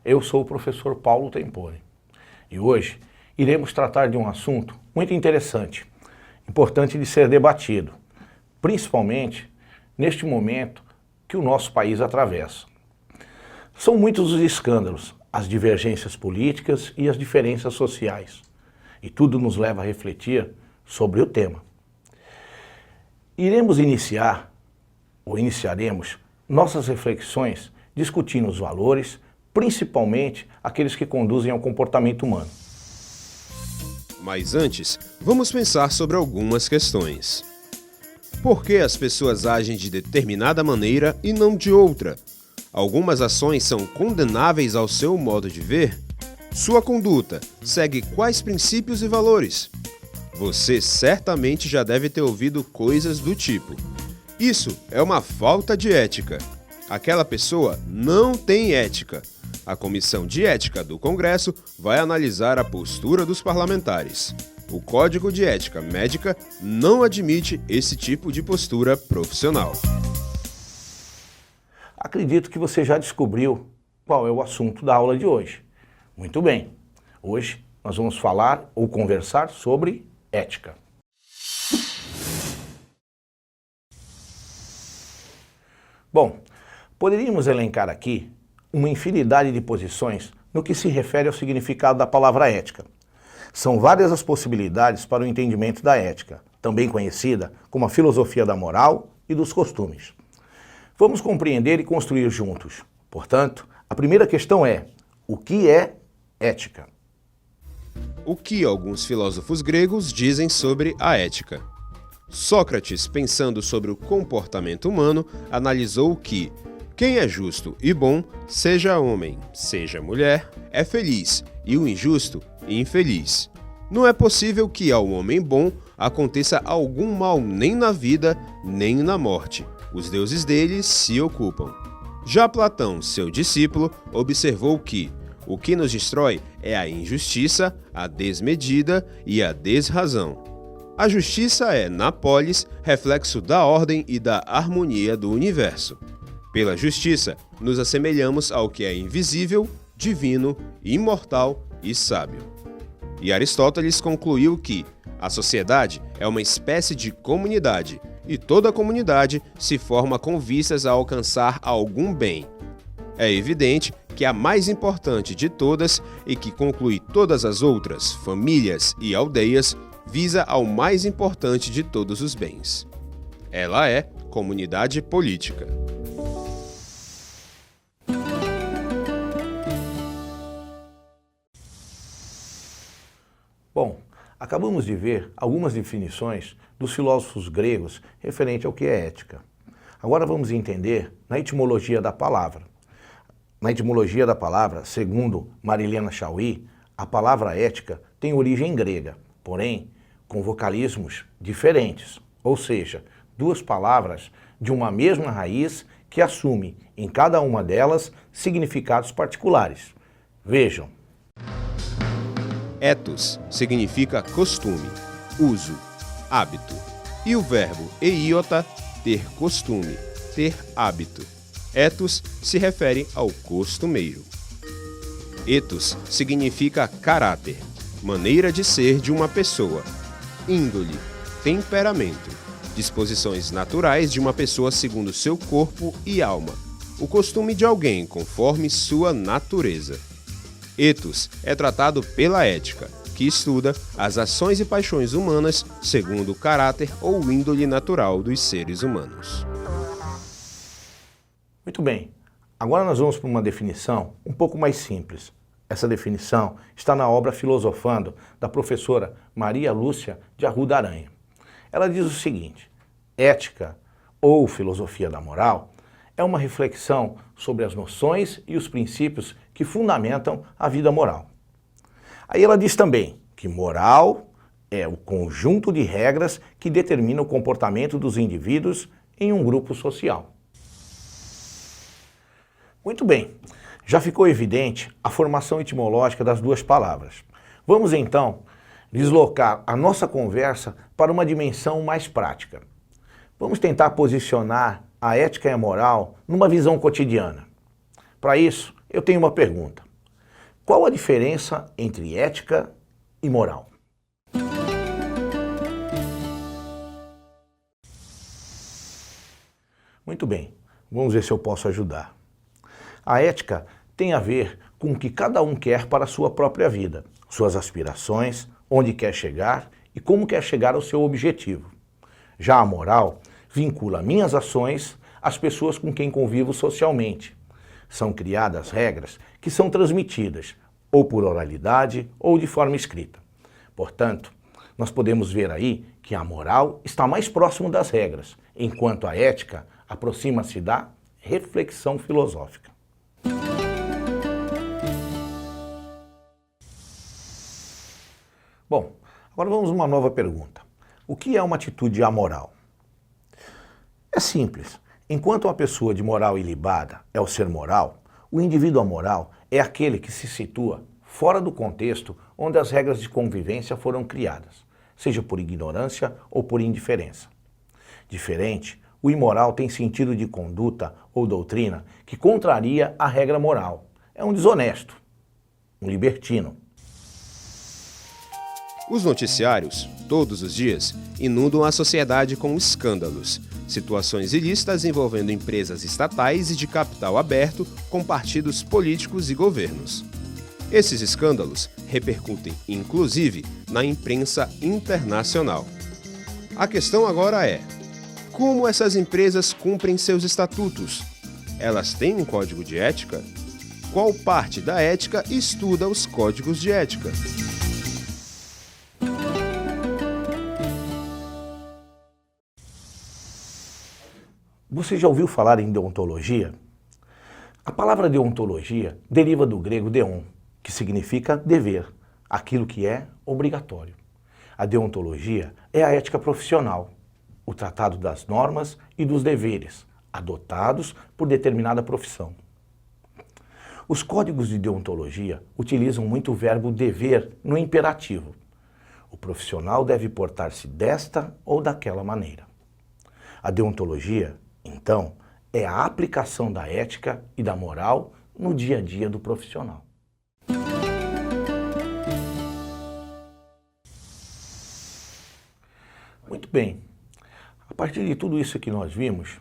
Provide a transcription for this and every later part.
Eu sou o professor Paulo Tempore e hoje iremos tratar de um assunto muito interessante, importante de ser debatido, principalmente neste momento que o nosso país atravessa. São muitos os escândalos, as divergências políticas e as diferenças sociais, e tudo nos leva a refletir sobre o tema. Iniciaremos nossas reflexões discutindo os valores, principalmente aqueles que conduzem ao comportamento humano. Mas antes, vamos pensar sobre algumas questões. Por que as pessoas agem de determinada maneira e não de outra? Algumas ações são condenáveis ao seu modo de ver? Sua conduta segue quais princípios e valores? Você certamente já deve ter ouvido coisas do tipo: isso é uma falta de ética. Aquela pessoa não tem ética. A Comissão de Ética do Congresso vai analisar a postura dos parlamentares. O Código de Ética Médica não admite esse tipo de postura profissional. Acredito que você já descobriu qual é o assunto da aula de hoje. Muito bem, hoje nós vamos falar ou conversar sobre ética. Bom, poderíamos elencar aqui uma infinidade de posições no que se refere ao significado da palavra ética. São várias as possibilidades para o entendimento da ética, também conhecida como a filosofia da moral e dos costumes. Vamos compreender e construir juntos. Portanto, a primeira questão é: o que é ética? O que alguns filósofos gregos dizem sobre a ética? Sócrates, pensando sobre o comportamento humano, analisou que quem é justo e bom, seja homem, seja mulher, é feliz, e o injusto, infeliz. Não é possível que ao homem bom aconteça algum mal nem na vida, nem na morte. Os deuses dele se ocupam. Já Platão, seu discípulo, observou que o que nos destrói é a injustiça, a desmedida e a desrazão. A justiça é, na polis, reflexo da ordem e da harmonia do universo. Pela justiça, nos assemelhamos ao que é invisível, divino, imortal e sábio. E Aristóteles concluiu que a sociedade é uma espécie de comunidade, e toda comunidade se forma com vistas a alcançar algum bem. É evidente que a mais importante de todas e que conclui todas as outras, famílias e aldeias, visa ao mais importante de todos os bens. Ela é comunidade política. Bom, acabamos de ver algumas definições dos filósofos gregos referente ao que é ética. Agora vamos entender na etimologia da palavra. Na etimologia da palavra, segundo Marilena Chauí, a palavra ética tem origem grega, porém com vocalismos diferentes, ou seja, duas palavras de uma mesma raiz que assume em cada uma delas significados particulares. Vejam. Ethos significa costume, uso, hábito. E o verbo eiota, ter costume, ter hábito. Ethos se refere ao costumeiro. Ethos significa caráter, maneira de ser de uma pessoa. Índole, temperamento, disposições naturais de uma pessoa segundo seu corpo e alma. O costume de alguém conforme sua natureza. Ethos é tratado pela ética, que estuda as ações e paixões humanas segundo o caráter ou índole natural dos seres humanos. Muito bem, agora nós vamos para uma definição um pouco mais simples. Essa definição está na obra Filosofando, da professora Maria Lúcia de Arruda Aranha. Ela diz o seguinte: ética, ou filosofia da moral, é uma reflexão sobre as noções e os princípios que fundamentam a vida moral. Aí ela diz também que moral é o conjunto de regras que determina o comportamento dos indivíduos em um grupo social. Muito bem, já ficou evidente a formação etimológica das duas palavras. Vamos então deslocar a nossa conversa para uma dimensão mais prática. Vamos tentar posicionar a ética e a moral numa visão cotidiana. Para isso, eu tenho uma pergunta. Qual a diferença entre ética e moral? Muito bem, vamos ver se eu posso ajudar. A ética tem a ver com o que cada um quer para a sua própria vida, suas aspirações, onde quer chegar e como quer chegar ao seu objetivo. Já a moral vincula minhas ações às pessoas com quem convivo socialmente. São criadas regras que são transmitidas, ou por oralidade ou de forma escrita. Portanto, nós podemos ver aí que a moral está mais próximo das regras, enquanto a ética aproxima-se da reflexão filosófica. Bom, agora vamos a uma nova pergunta. O que é uma atitude amoral? É simples. Enquanto uma pessoa de moral ilibada é o ser moral, o indivíduo amoral é aquele que se situa fora do contexto onde as regras de convivência foram criadas, seja por ignorância ou por indiferença. Diferente, o imoral tem sentido de conduta ou doutrina que contraria a regra moral. É um desonesto, um libertino. Os noticiários, todos os dias, inundam a sociedade com escândalos, situações ilícitas envolvendo empresas estatais e de capital aberto com partidos políticos e governos. Esses escândalos repercutem, inclusive, na imprensa internacional. A questão agora é: como essas empresas cumprem seus estatutos? Elas têm um código de ética? Qual parte da ética estuda os códigos de ética? Você já ouviu falar em deontologia? A palavra deontologia deriva do grego deon, que significa dever, aquilo que é obrigatório. A deontologia é a ética profissional, o tratado das normas e dos deveres adotados por determinada profissão. Os códigos de deontologia utilizam muito o verbo dever no imperativo. O profissional deve portar-se desta ou daquela maneira. A deontologia, então, é a aplicação da ética e da moral no dia a dia do profissional. Muito bem. A partir de tudo isso que nós vimos,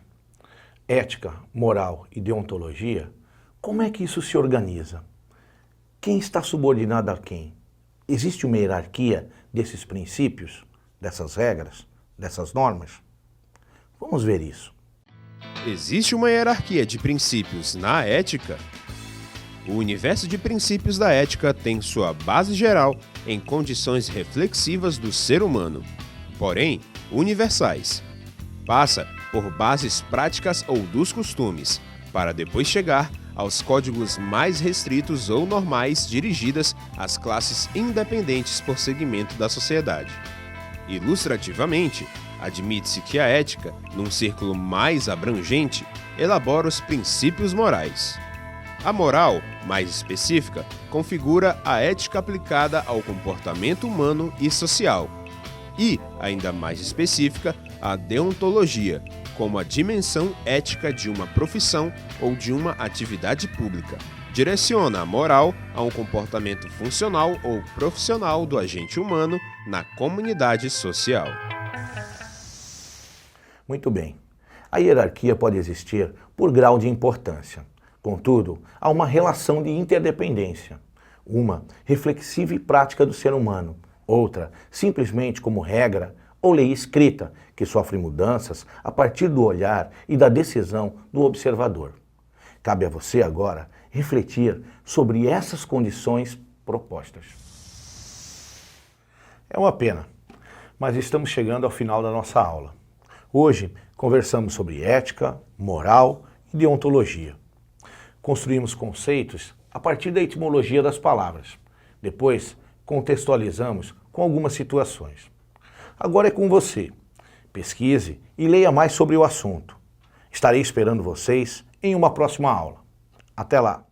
ética, moral e deontologia, como é que isso se organiza? Quem está subordinado a quem? Existe uma hierarquia desses princípios, dessas regras, dessas normas? Vamos ver isso. Existe uma hierarquia de princípios na ética? O universo de princípios da ética tem sua base geral em condições reflexivas do ser humano, porém universais. Passa por bases práticas ou dos costumes, para depois chegar aos códigos mais restritos ou normais dirigidas às classes independentes por segmento da sociedade. Ilustrativamente, admite-se que a ética, num círculo mais abrangente, elabora os princípios morais. A moral, mais específica, configura a ética aplicada ao comportamento humano e social. E, ainda mais específica, a deontologia, como a dimensão ética de uma profissão ou de uma atividade pública. Direciona a moral a um comportamento funcional ou profissional do agente humano na comunidade social. Muito bem. A hierarquia pode existir por grau de importância. Contudo, há uma relação de interdependência. Uma reflexiva e prática do ser humano. Outra, simplesmente como regra ou lei escrita, que sofre mudanças a partir do olhar e da decisão do observador. Cabe a você agora refletir sobre essas condições propostas. É uma pena, mas estamos chegando ao final da nossa aula. Hoje conversamos sobre ética, moral e deontologia. Construímos conceitos a partir da etimologia das palavras. Depois, contextualizamos com algumas situações. Agora é com você. Pesquise e leia mais sobre o assunto. Estarei esperando vocês em uma próxima aula. Até lá!